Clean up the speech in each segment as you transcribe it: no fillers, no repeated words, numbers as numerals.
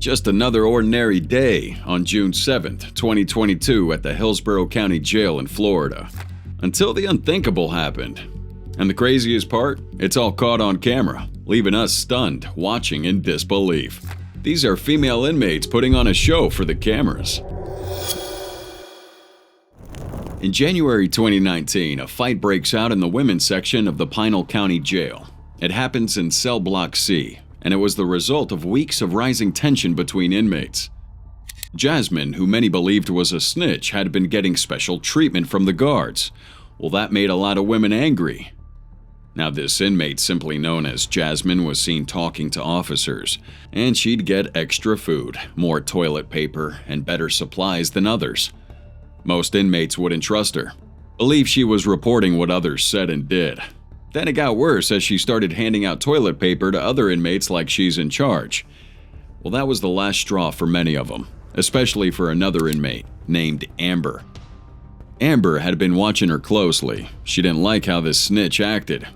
Just another ordinary day on June 7th, 2022 at the Hillsboro County Jail in Florida. Until the unthinkable happened. And the craziest part? It's all caught on camera, leaving us stunned, watching in disbelief. These are female inmates putting on a show for the cameras. In January 2019, a fight breaks out in the women's section of the Pineal County Jail. It happens in Cell Block C, and it was the result of weeks of rising tension between inmates. Jasmine, who many believed was a snitch, had been getting special treatment from the guards. Well, that made a lot of women angry. Now, this inmate, simply known as Jasmine, was seen talking to officers, and she'd get extra food, more toilet paper, and better supplies than others. Most inmates wouldn't trust her, believe she was reporting what others said and did. Then it got worse as she started handing out toilet paper to other inmates like she's in charge. Well, that was the last straw for many of them, especially for another inmate named Amber. Amber had been watching her closely. She didn't like how this snitch acted.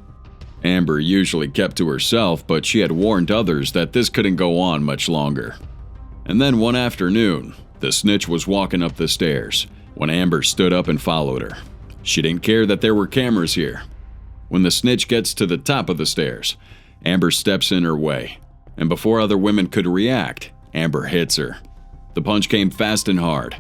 Amber usually kept to herself, but she had warned others that this couldn't go on much longer. And then one afternoon, the snitch was walking up the stairs when Amber stood up and followed her. She didn't care that there were cameras here. When the snitch gets to the top of the stairs, Amber steps in her way, and before other women could react, Amber hits her. The punch came fast and hard.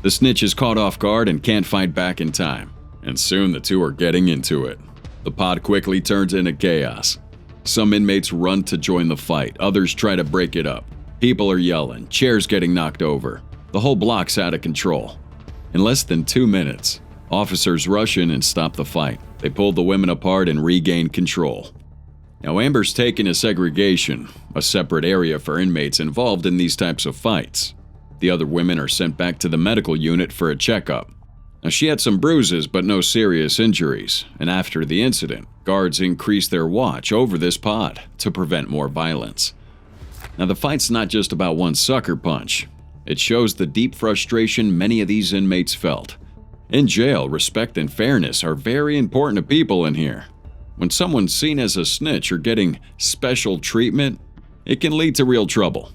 The snitch is caught off guard and can't fight back in time, and soon the two are getting into it. The pod quickly turns into chaos. Some inmates run to join the fight, others try to break it up. People are yelling, chairs getting knocked over. The whole block's out of control. In less than 2 minutes, officers rush in and stop the fight. They pull the women apart and regain control. Now, Amber's taken to segregation, a separate area for inmates involved in these types of fights. The other women are sent back to the medical unit for a checkup. Now, she had some bruises but no serious injuries, and after the incident, guards increased their watch over this pod to prevent more violence. Now, the fight's not just about one sucker punch. It shows the deep frustration many of these inmates felt. In jail, respect and fairness are very important to people in here. When someone's seen as a snitch or getting special treatment, it can lead to real trouble.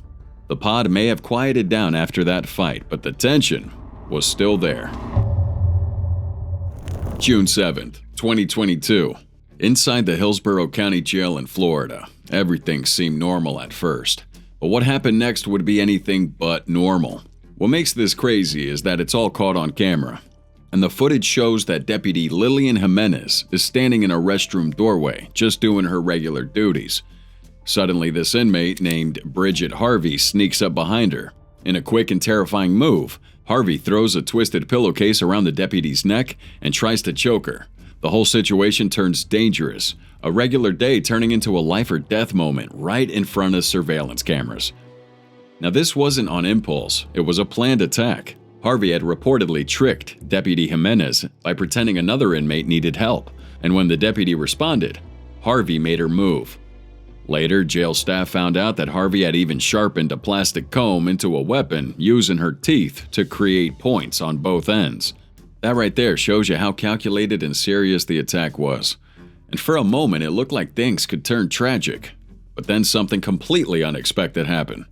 The pod may have quieted down after that fight, but the tension was still there. June 7th, 2022. Inside the Hillsboro County Jail in Florida, everything seemed normal at first. But what happened next would be anything but normal. What makes this crazy is that it's all caught on camera. And the footage shows that Deputy Lillian Jimenez is standing in a restroom doorway, just doing her regular duties. Suddenly, this inmate named Bridget Harvey sneaks up behind her. In a quick and terrifying move, Harvey throws a twisted pillowcase around the deputy's neck and tries to choke her. The whole situation turns dangerous, a regular day turning into a life or death moment right in front of surveillance cameras. Now, this wasn't on impulse, it was a planned attack. Harvey had reportedly tricked Deputy Jimenez by pretending another inmate needed help, and when the deputy responded, Harvey made her move. Later, jail staff found out that Harvey had even sharpened a plastic comb into a weapon using her teeth to create points on both ends. That right there shows you how calculated and serious the attack was. And for a moment, it looked like things could turn tragic. But then something completely unexpected happened.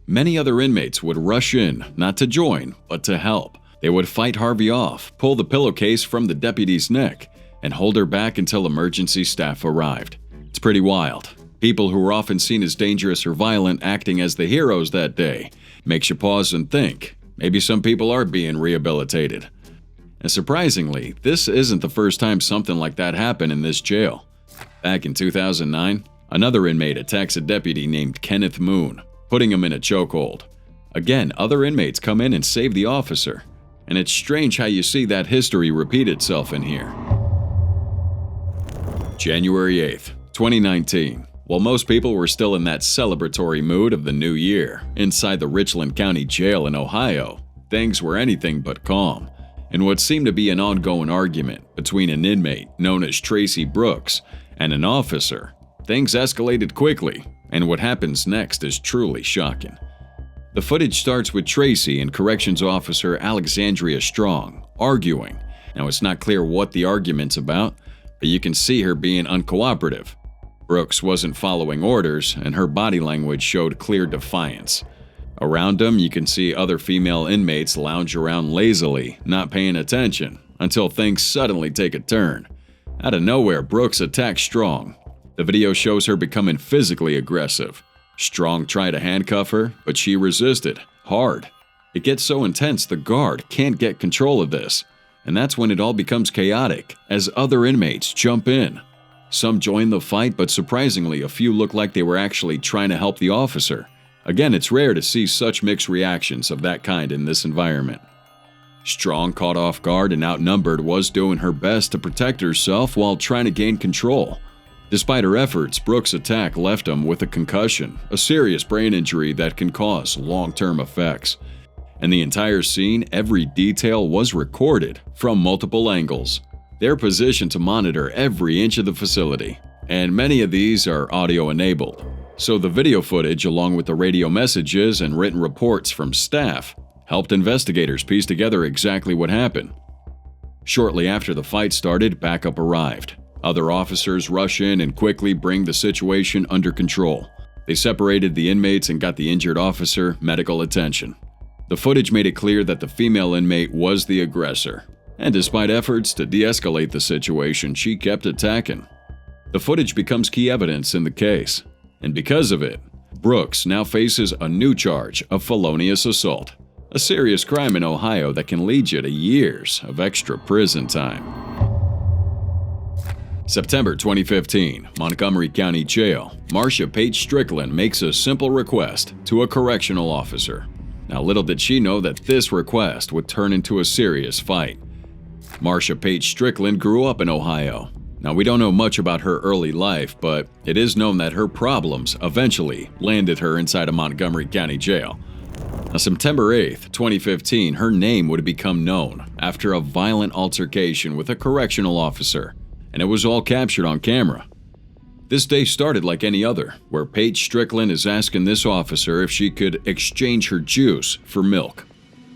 Many other inmates would rush in, not to join, but to help. They would fight Harvey off, pull the pillowcase from the deputy's neck, and hold her back until emergency staff arrived. It's pretty wild. People who were often seen as dangerous or violent acting as the heroes that day. Makes you pause and think. Maybe some people are being rehabilitated. And surprisingly, this isn't the first time something like that happened in this jail. Back in 2009, another inmate attacks a deputy named Kenneth Moon, putting him in a chokehold. Again, other inmates come in and save the officer. And it's strange how you see that history repeat itself in here. January 8th, 2019. While most people were still in that celebratory mood of the new year, inside the Richland County Jail in Ohio, things were anything but calm. In what seemed to be an ongoing argument between an inmate known as Tracy Brooks and an officer, things escalated quickly, and what happens next is truly shocking. The footage starts with Tracy and Corrections Officer Alexandria Strong arguing. Now, it's not clear what the argument's about, but you can see her being uncooperative. Brooks wasn't following orders, and her body language showed clear defiance. Around them, you can see other female inmates lounge around lazily, not paying attention, until things suddenly take a turn. Out of nowhere, Brooks attacks Strong. The video shows her becoming physically aggressive. Strong tried to handcuff her, but she resisted, hard. It gets so intense the guard can't get control of this. And that's when it all becomes chaotic, as other inmates jump in. Some join the fight, but surprisingly, a few look like they were actually trying to help the officer. Again, it's rare to see such mixed reactions of that kind in this environment. Strong, caught off guard and outnumbered, was doing her best to protect herself while trying to gain control. Despite her efforts, Brooks' attack left him with a concussion, a serious brain injury that can cause long-term effects. And the entire scene, every detail was recorded from multiple angles. They're positioned to monitor every inch of the facility, and many of these are audio-enabled. So the video footage, along with the radio messages and written reports from staff, helped investigators piece together exactly what happened. Shortly after the fight started, backup arrived. Other officers rush in and quickly bring the situation under control. They separated the inmates and got the injured officer medical attention. The footage made it clear that the female inmate was the aggressor, and despite efforts to de-escalate the situation, she kept attacking. The footage becomes key evidence in the case, and because of it, Brooks now faces a new charge of felonious assault, a serious crime in Ohio that can lead you to years of extra prison time. September 2015, Montgomery County Jail. Marcia Page Strickland makes a simple request to a correctional officer. Now, little did she know that this request would turn into a serious fight. Marcia Page Strickland grew up in Ohio. Now, we don't know much about her early life, but it is known that her problems eventually landed her inside a Montgomery County jail. On September 8, 2015, her name would become known after a violent altercation with a correctional officer, and it was all captured on camera. This day started like any other, where Page Strickland is asking this officer if she could exchange her juice for milk.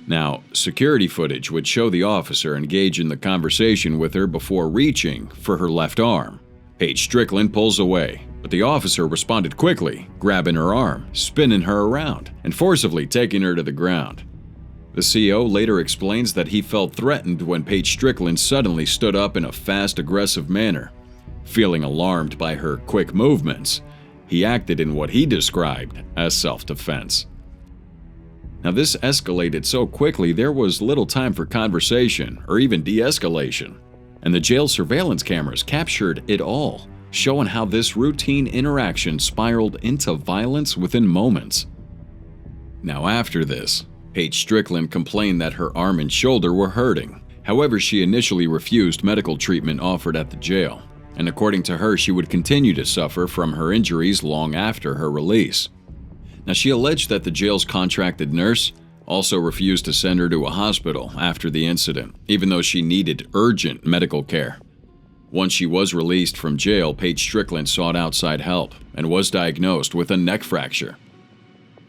Now, security footage would show the officer engage in the conversation with her before reaching for her left arm. Page Strickland pulls away, but the officer responded quickly, grabbing her arm, spinning her around, and forcibly taking her to the ground. The CO later explains that he felt threatened when Page Strickland suddenly stood up in a fast, aggressive manner. Feeling alarmed by her quick movements, he acted in what he described as self-defense. Now, this escalated so quickly there was little time for conversation or even de-escalation, and the jail surveillance cameras captured it all, showing how this routine interaction spiraled into violence within moments. Now, after this, Page Strickland complained that her arm and shoulder were hurting. However, she initially refused medical treatment offered at the jail, and according to her, she would continue to suffer from her injuries long after her release. Now, she alleged that the jail's contracted nurse also refused to send her to a hospital after the incident, even though she needed urgent medical care. Once she was released from jail, Page Strickland sought outside help and was diagnosed with a neck fracture.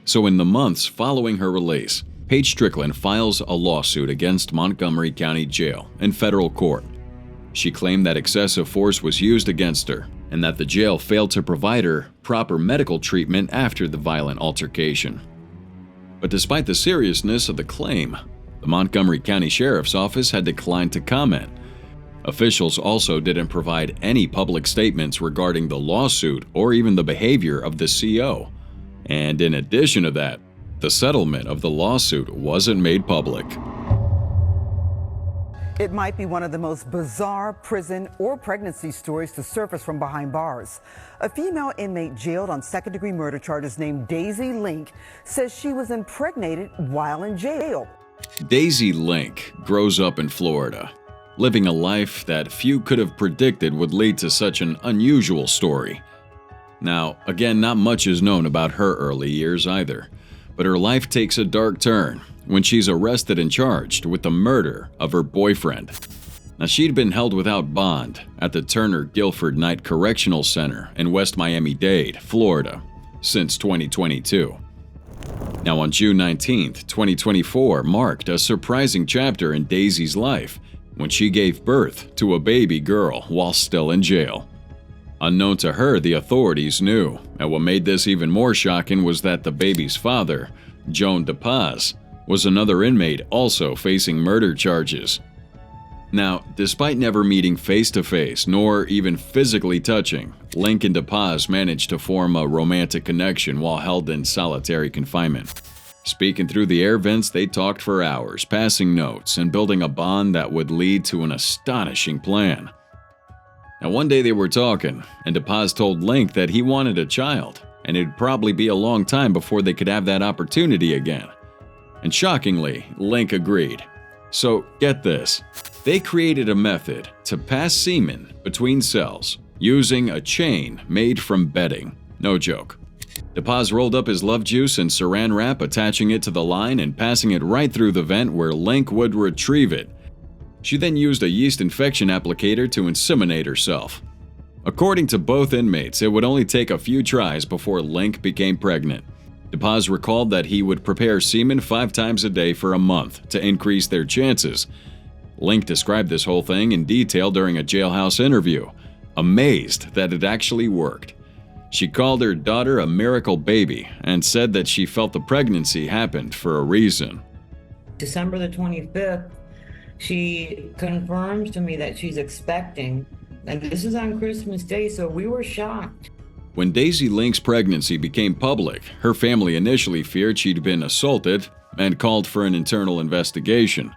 So in the months following her release, Page Strickland files a lawsuit against Montgomery County Jail in federal court. She claimed that excessive force was used against her and that the jail failed to provide her proper medical treatment after the violent altercation. But despite the seriousness of the claim, the Montgomery County Sheriff's Office had declined to comment. Officials also didn't provide any public statements regarding the lawsuit or even the behavior of the CO. And in addition to that, the settlement of the lawsuit wasn't made public. It might be one of the most bizarre prison or pregnancy stories to surface from behind bars. A female inmate jailed on second-degree murder charges named Daisy Link says she was impregnated while in jail. Daisy Link grows up in Florida, living a life that few could have predicted would lead to such an unusual story. Now, again, not much is known about her early years either, but her life takes a dark turn when she's arrested and charged with the murder of her boyfriend. Now, she'd been held without bond at the Turner Guilford Night Correctional Center in West Miami-Dade, Florida, since 2022. Now, on June 19, 2024 marked a surprising chapter in Daisy's life when she gave birth to a baby girl while still in jail. Unknown to her, the authorities knew, and what made this even more shocking was that the baby's father Joan DePaz, was another inmate also facing murder charges. Now, despite never meeting face-to-face nor even physically touching, Link and DePaz managed to form a romantic connection while held in solitary confinement. Speaking through the air vents, they talked for hours, passing notes and building a bond that would lead to an astonishing plan. Now, one day they were talking, and DePaz told Link that he wanted a child, and it'd probably be a long time before they could have that opportunity again. And shockingly, Link agreed. So, get this. They created a method to pass semen between cells using a chain made from bedding. No joke. DePaz rolled up his love juice and saran wrap, attaching it to the line and passing it right through the vent where Link would retrieve it. She then used a yeast infection applicator to inseminate herself. According to both inmates, it would only take a few tries before Link became pregnant. DePaz recalled that he would prepare semen 5 times a day for a month to increase their chances. Link described this whole thing in detail during a jailhouse interview, amazed that it actually worked. She called her daughter a miracle baby and said that she felt the pregnancy happened for a reason. December the 25th, she confirms to me that she's expecting, and this is on Christmas Day, so we were shocked. When Daisy Link's pregnancy became public, her family initially feared she'd been assaulted and called for an internal investigation.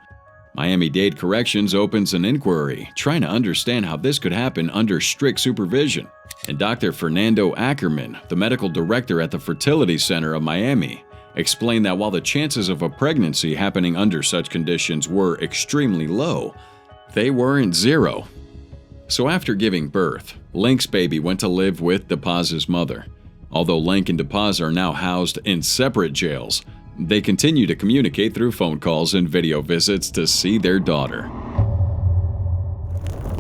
Miami-Dade Corrections opens an inquiry, trying to understand how this could happen under strict supervision. And Dr. Fernando Ackerman, the medical director at the Fertility Center of Miami, explained that while the chances of a pregnancy happening under such conditions were extremely low, they weren't zero. So after giving birth, Link's baby went to live with DePaz's mother. Although Link and DePaz are now housed in separate jails, they continue to communicate through phone calls and video visits to see their daughter.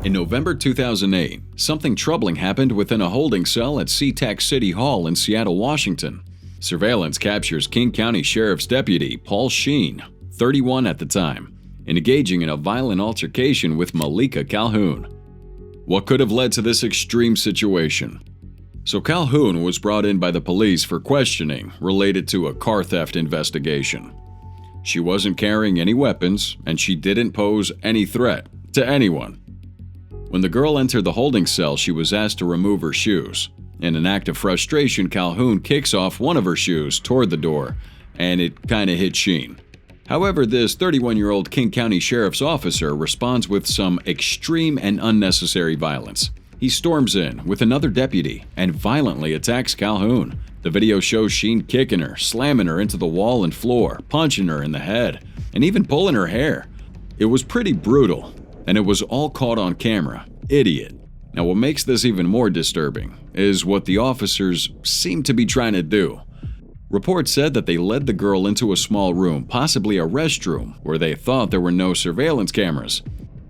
In November 2008, something troubling happened within a holding cell at SeaTac City Hall in Seattle, Washington. Surveillance captures King County Sheriff's Deputy Paul Sheen, 31 at the time, engaging in a violent altercation with Malika Calhoun. What could have led to this extreme situation? So Calhoun was brought in by the police for questioning related to a car theft investigation. She wasn't carrying any weapons, and she didn't pose any threat to anyone. When the girl entered the holding cell, she was asked to remove her shoes. In an act of frustration, Calhoun kicks off one of her shoes toward the door, and it kinda hit Sheen. However, this 31-year-old King County Sheriff's officer responds with some extreme and unnecessary violence. He storms in with another deputy and violently attacks Calhoun. The video shows Sheen kicking her, slamming her into the wall and floor, punching her in the head, and even pulling her hair. It was pretty brutal, and it was all caught on camera. Idiot. Now, what makes this even more disturbing is what the officers seem to be trying to do. Reports said that they led the girl into a small room, possibly a restroom, where they thought there were no surveillance cameras.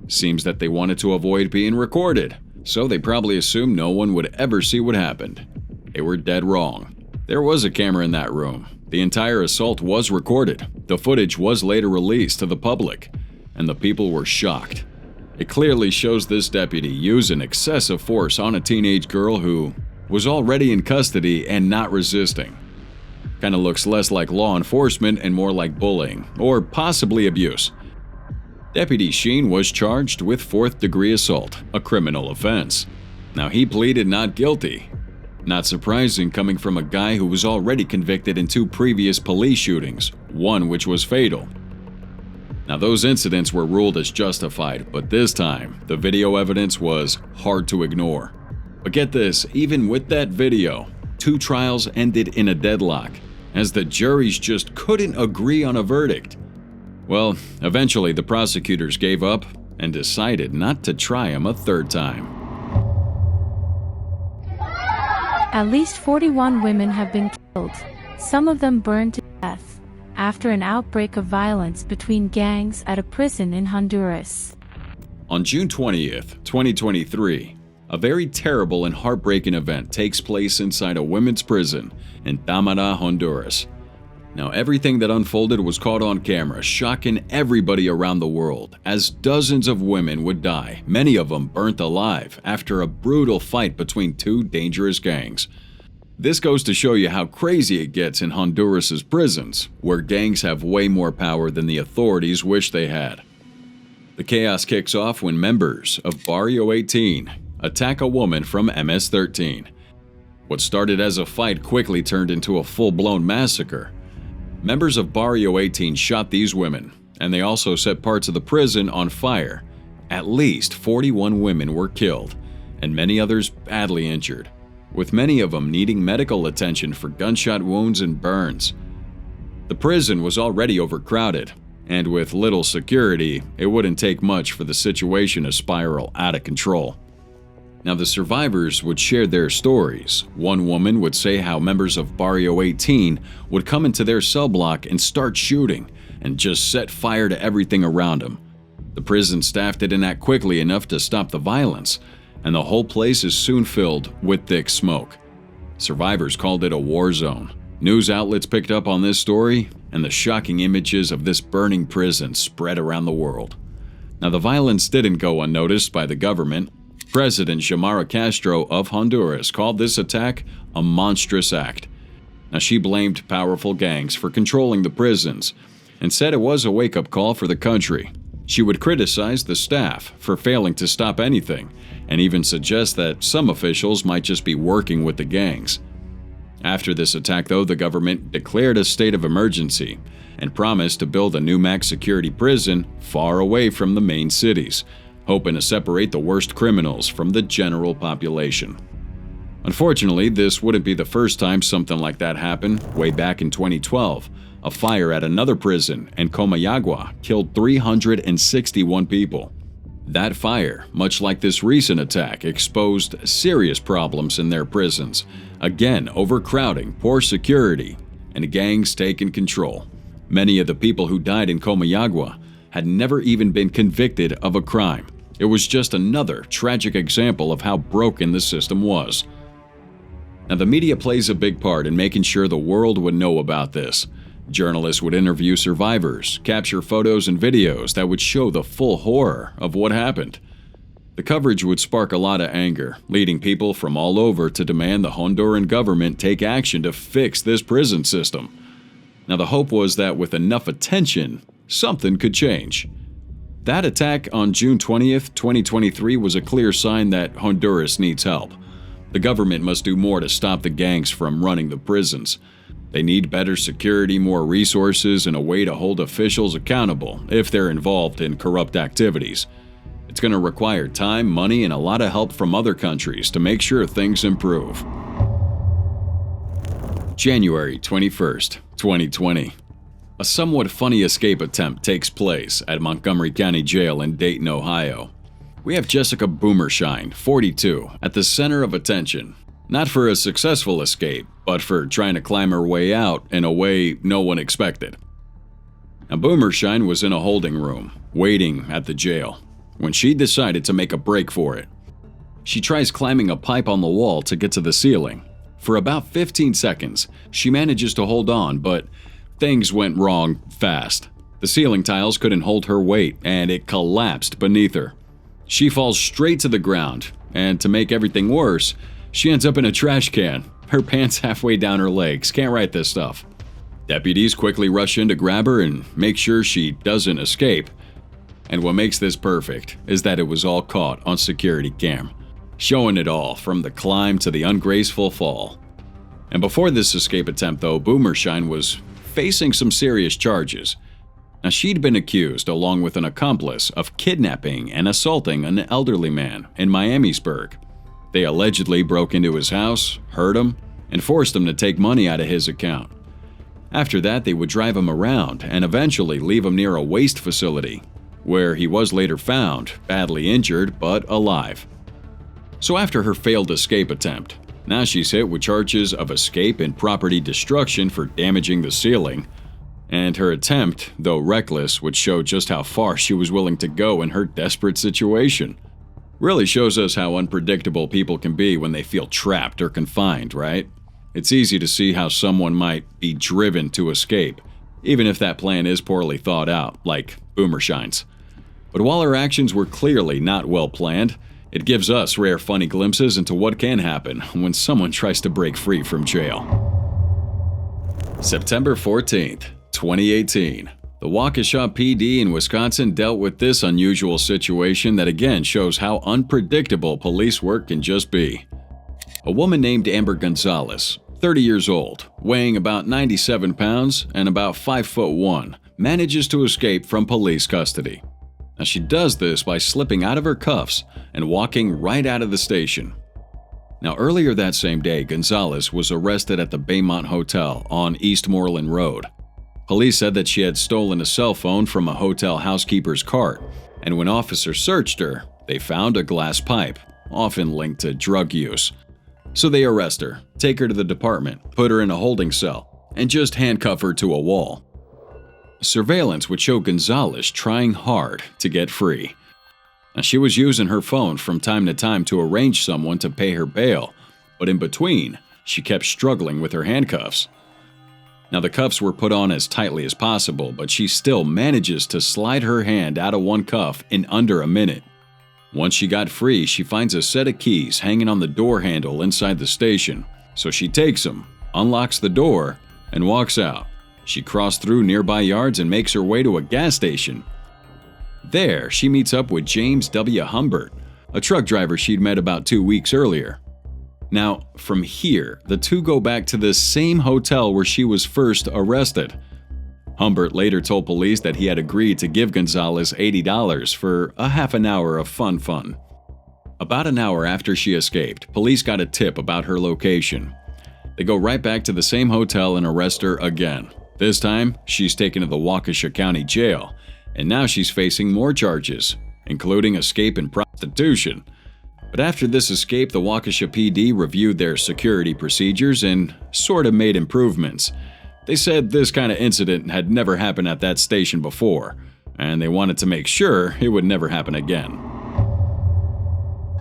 Seems that they wanted to avoid being recorded, so they probably assumed no one would ever see what happened. They were dead wrong. There was a camera in that room. The entire assault was recorded. The footage was later released to the public, and the people were shocked. It clearly shows this deputy using excessive force on a teenage girl who was already in custody and not resisting. Kinda looks less like law enforcement and more like bullying, or possibly abuse. Deputy Sheen was charged with 4th-degree assault, a criminal offense. Now, he pleaded not guilty. Not surprising coming from a guy who was already convicted in 2 previous police shootings, one which was fatal. Now, those incidents were ruled as justified, but this time, the video evidence was hard to ignore. But get this, even with that video, 2 trials ended in a deadlock, as the juries just couldn't agree on a verdict. Well, eventually the prosecutors gave up and decided not to try him a 3rd time. At least 41 women have been killed, some of them burned to death, after an outbreak of violence between gangs at a prison in Honduras. On June 20th, 2023, a very terrible and heartbreaking event takes place inside a women's prison in Tamara, Honduras. Now, everything that unfolded was caught on camera, shocking everybody around the world, as dozens of women would die, many of them burnt alive, after a brutal fight between 2 dangerous gangs. This goes to show you how crazy it gets in Honduras's prisons, where gangs have way more power than the authorities wish they had. The chaos kicks off when members of Barrio 18 attack a woman from MS-13. What started as a fight quickly turned into a full-blown massacre. Members of Barrio 18 shot these women, and they also set parts of the prison on fire. At least 41 women were killed, and many others badly injured, with many of them needing medical attention for gunshot wounds and burns. The prison was already overcrowded, and with little security, it wouldn't take much for the situation to spiral out of control. Now, the survivors would share their stories. One woman would say how members of Barrio 18 would come into their cell block and start shooting, and just set fire to everything around them. The prison staff didn't act quickly enough to stop the violence, and the whole place is soon filled with thick smoke. Survivors called it a war zone. News outlets picked up on this story, and the shocking images of this burning prison spread around the world. Now, the violence didn't go unnoticed by the government. President Xiomara Castro of Honduras called this attack a monstrous act. Now, she blamed powerful gangs for controlling the prisons and said it was a wake-up call for the country. She would criticize the staff for failing to stop anything, and even suggest that some officials might just be working with the gangs. After this attack, though, the government declared a state of emergency and promised to build a new max security prison far away from the main cities, hoping to separate the worst criminals from the general population. Unfortunately, this wouldn't be the first time something like that happened. Way back in 2012, a fire at another prison in Comayagua killed 361 people. That fire, much like this recent attack, exposed serious problems in their prisons. Again, overcrowding, poor security, and gangs taking control. Many of the people who died in Comayagua had never even been convicted of a crime. It was just another tragic example of how broken the system was. Now, the media plays a big part in making sure the world would know about this. Journalists would interview survivors, capture photos and videos that would show the full horror of what happened. The coverage would spark a lot of anger, leading people from all over to demand the Honduran government take action to fix this prison system. Now, the hope was that with enough attention, something could change. That attack on June 20th, 2023 was a clear sign that Honduras needs help. The government must do more to stop the gangs from running the prisons. They need better security, more resources, and a way to hold officials accountable if they're involved in corrupt activities. It's going to require time, money, and a lot of help from other countries to make sure things improve. January 21st, 2020. A somewhat funny escape attempt takes place at Montgomery County Jail in Dayton, Ohio. We have Jessica Boomershine, 42, at the center of attention. Not for a successful escape, but for trying to climb her way out in a way no one expected. Now, Boomershine was in a holding room, waiting at the jail, when she decided to make a break for it. She tries climbing a pipe on the wall to get to the ceiling. For about 15 seconds, she manages to hold on, but things went wrong fast. The ceiling tiles couldn't hold her weight, and it collapsed beneath her. She falls straight to the ground, and to make everything worse, she ends up in a trash can, her pants halfway down her legs. Can't write this stuff. Deputies quickly rush in to grab her and make sure she doesn't escape. And what makes this perfect is that it was all caught on security cam, showing it all from the climb to the ungraceful fall. And before this escape attempt, though, Boomershine was facing some serious charges. Now, she'd been accused, along with an accomplice, of kidnapping and assaulting an elderly man in Miamisburg. They allegedly broke into his house, hurt him, and forced him to take money out of his account. After that, they would drive him around and eventually leave him near a waste facility, where he was later found, badly injured but alive. So after her failed escape attempt, now she's hit with charges of escape and property destruction for damaging the ceiling. And her attempt, though reckless, would show just how far she was willing to go in her desperate situation. Really shows us how unpredictable people can be when they feel trapped or confined, right? It's easy to see how someone might be driven to escape, even if that plan is poorly thought out, like Boomershine's. But while her actions were clearly not well planned, It gives us rare funny glimpses into what can happen when someone tries to break free from jail. September 14th, 2018. The Waukesha PD in Wisconsin dealt with this unusual situation that again shows how unpredictable police work can just be. A woman named Amber Gonzalez, 30 years old, weighing about 97 pounds and about 5'1", manages to escape from police custody. Now she does this by slipping out of her cuffs and walking right out of the station. Now earlier that same day, Gonzalez was arrested at the Baymont Hotel on Eastmoreland Road. Police said that she had stolen a cell phone from a hotel housekeeper's cart, and when officers searched her, they found a glass pipe, often linked to drug use. So they arrest her, take her to the department, put her in a holding cell, and just handcuff her to a wall. Surveillance would show Gonzalez trying hard to get free. Now, she was using her phone from time to time to arrange someone to pay her bail, but in between, she kept struggling with her handcuffs. Now, the cuffs were put on as tightly as possible, but she still manages to slide her hand out of one cuff in under a minute. Once she got free, she finds a set of keys hanging on the door handle inside the station, so she takes them, unlocks the door, and walks out. She crossed through nearby yards and makes her way to a gas station. There, she meets up with James W. Humbert, a truck driver she'd met about 2 weeks earlier. Now, from here, the two go back to the same hotel where she was first arrested. Humbert later told police that he had agreed to give Gonzalez $80 for a half an hour of fun. About an hour after she escaped, police got a tip about her location. They go right back to the same hotel and arrest her again. This time, she's taken to the Waukesha County Jail, and now she's facing more charges, including escape and prostitution. But after this escape, the Waukesha PD reviewed their security procedures and sort of made improvements. They said this kind of incident had never happened at that station before, and they wanted to make sure it would never happen again.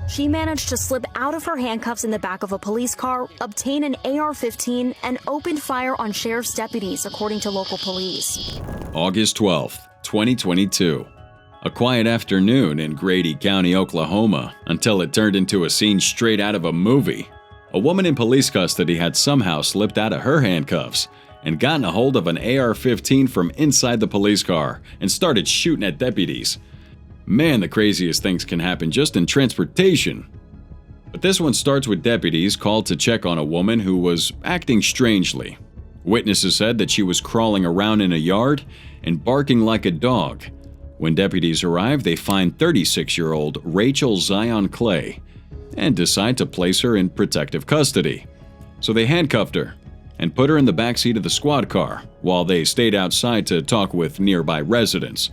She managed to slip out of her handcuffs in the back of a police car, obtain an AR-15, and opened fire on sheriff's deputies, according to local police. August 12th, 2022. A quiet afternoon in Grady County, Oklahoma, until it turned into a scene straight out of a movie. A woman in police custody had somehow slipped out of her handcuffs and gotten a hold of an AR-15 from inside the police car and started shooting at deputies. Man, the craziest things can happen just in transportation. But this one starts with deputies called to check on a woman who was acting strangely. Witnesses said that she was crawling around in a yard and barking like a dog. When deputies arrive, they find 36-year-old Rachel Zion Clay and decide to place her in protective custody. So they handcuffed her and put her in the backseat of the squad car while they stayed outside to talk with nearby residents.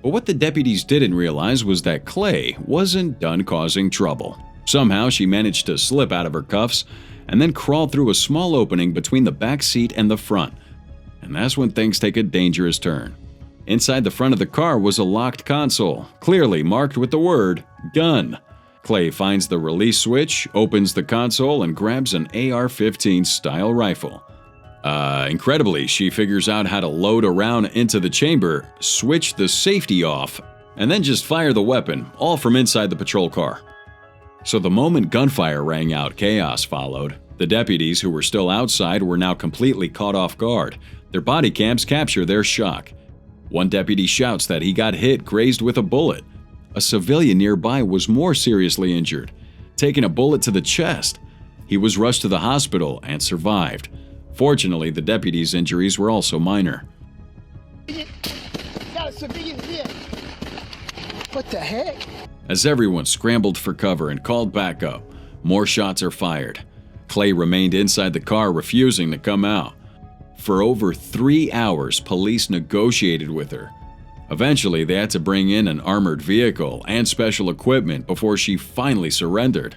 But what the deputies didn't realize was that Clay wasn't done causing trouble. Somehow she managed to slip out of her cuffs and then crawl through a small opening between the back seat and the front. And that's when things take a dangerous turn. Inside the front of the car was a locked console, clearly marked with the word gun. Clay finds the release switch, opens the console, and grabs an AR-15 style rifle. Incredibly, she figures out how to load around into the chamber, switch the safety off, and then just fire the weapon, all from inside the patrol car. So the moment gunfire rang out, chaos followed. The deputies who were still outside were now completely caught off guard. Their body cams capture their shock. One deputy shouts that he got hit, grazed with a bullet. A civilian nearby was more seriously injured, taking a bullet to the chest. He was rushed to the hospital and survived. Fortunately, the deputy's injuries were also minor. Got a civilian here. What the heck? As everyone scrambled for cover and called backup, more shots are fired. Clay remained inside the car, refusing to come out. For over 3 hours, police negotiated with her. Eventually, they had to bring in an armored vehicle and special equipment before she finally surrendered.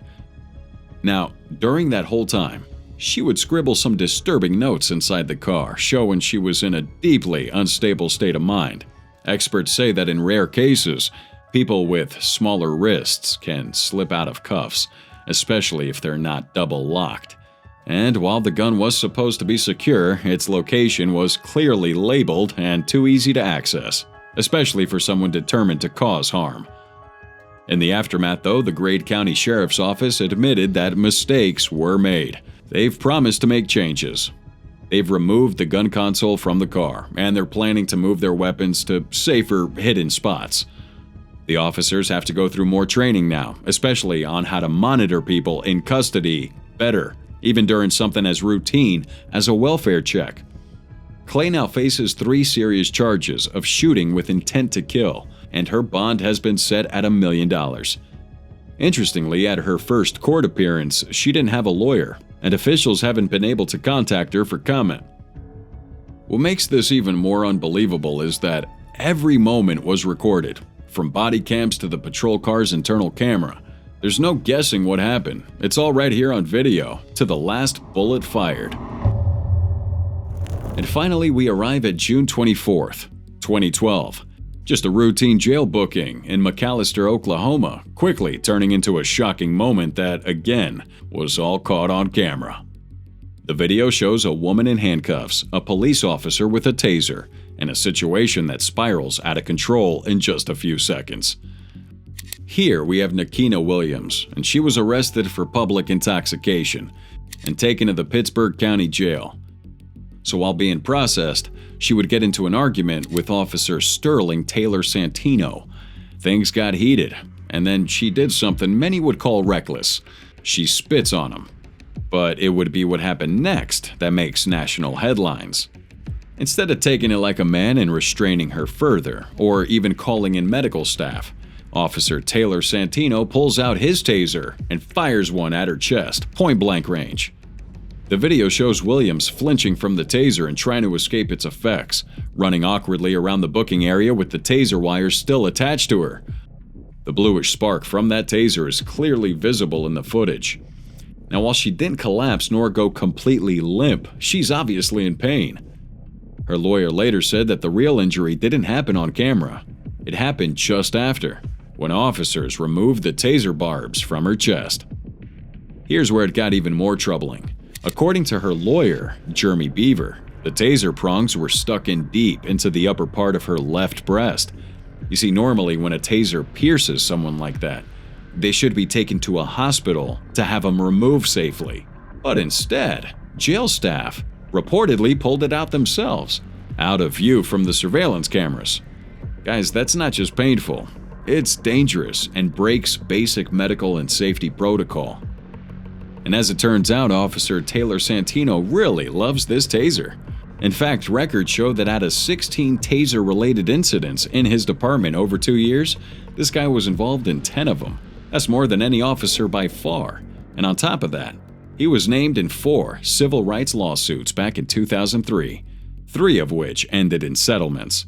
Now, during that whole time, she would scribble some disturbing notes inside the car, showing she was in a deeply unstable state of mind. Experts say that in rare cases, people with smaller wrists can slip out of cuffs, especially if they're not double locked. And while the gun was supposed to be secure, its location was clearly labeled and too easy to access, especially for someone determined to cause harm. In the aftermath, though, the Grade County Sheriff's Office admitted that mistakes were made. They've promised to make changes. They've removed the gun console from the car, and they're planning to move their weapons to safer, hidden spots. The officers have to go through more training now, especially on how to monitor people in custody better, even during something as routine as a welfare check. Clay now faces 3 serious charges of shooting with intent to kill, and her bond has been set at $1 million. Interestingly, at her first court appearance, she didn't have a lawyer, and officials haven't been able to contact her for comment. What makes this even more unbelievable is that every moment was recorded, from body cams to the patrol car's internal camera. There's no guessing what happened. It's all right here on video, to the last bullet fired. And finally, we arrive at June 24th, 2012. Just a routine jail booking in McAlester, Oklahoma, quickly turning into a shocking moment that, again, was all caught on camera. The video shows a woman in handcuffs, a police officer with a taser, and a situation that spirals out of control in just a few seconds. Here we have Nakina Williams, and she was arrested for public intoxication and taken to the Pittsburgh County Jail. So while being processed, she would get into an argument with Officer Sterling Taylor Santino. Things got heated, and then she did something many would call reckless. She spits on him. But it would be what happened next that makes national headlines. Instead of taking it like a man and restraining her further, or even calling in medical staff, Officer Taylor Santino pulls out his taser and fires one at her chest, point-blank range. The video shows Williams flinching from the taser and trying to escape its effects, running awkwardly around the booking area with the taser wires still attached to her. The bluish spark from that taser is clearly visible in the footage. Now, while she didn't collapse nor go completely limp, she's obviously in pain. Her lawyer later said that the real injury didn't happen on camera. It happened just after, when officers removed the taser barbs from her chest. Here's where it got even more troubling. According to her lawyer, Jeremy Beaver, the taser prongs were stuck in deep into the upper part of her left breast. You see, normally when a taser pierces someone like that, they should be taken to a hospital to have them removed safely. But instead, jail staff reportedly pulled it out themselves, out of view from the surveillance cameras. Guys, that's not just painful. It's dangerous and breaks basic medical and safety protocol. And as it turns out, Officer Taylor Santino really loves this taser. In fact, records show that out of 16 taser-related incidents in his department over 2 years, this guy was involved in 10 of them. That's more than any officer by far. And on top of that, he was named in 4 civil rights lawsuits back in 2003, 3 of which ended in settlements.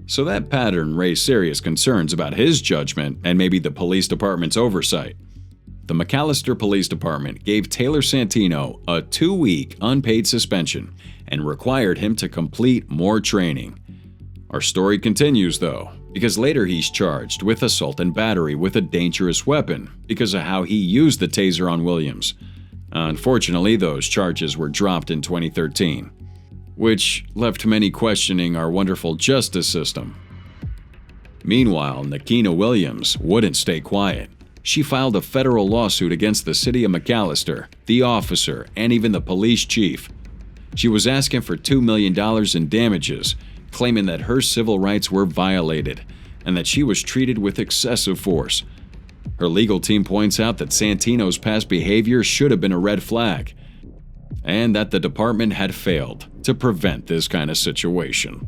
So that pattern raised serious concerns about his judgment and maybe the police department's oversight. The McAlester Police Department gave Taylor Santino a 2-week unpaid suspension and required him to complete more training. Our story continues, though, because later he's charged with assault and battery with a dangerous weapon because of how he used the taser on Williams. Unfortunately, those charges were dropped in 2013, which left many questioning our wonderful justice system. Meanwhile, Nakina Williams wouldn't stay quiet. She filed a federal lawsuit against the city of McAlester, the officer, and even the police chief. She was asking for $2 million in damages, claiming that her civil rights were violated and that she was treated with excessive force. Her legal team points out that Santino's past behavior should have been a red flag, and that the department had failed to prevent this kind of situation.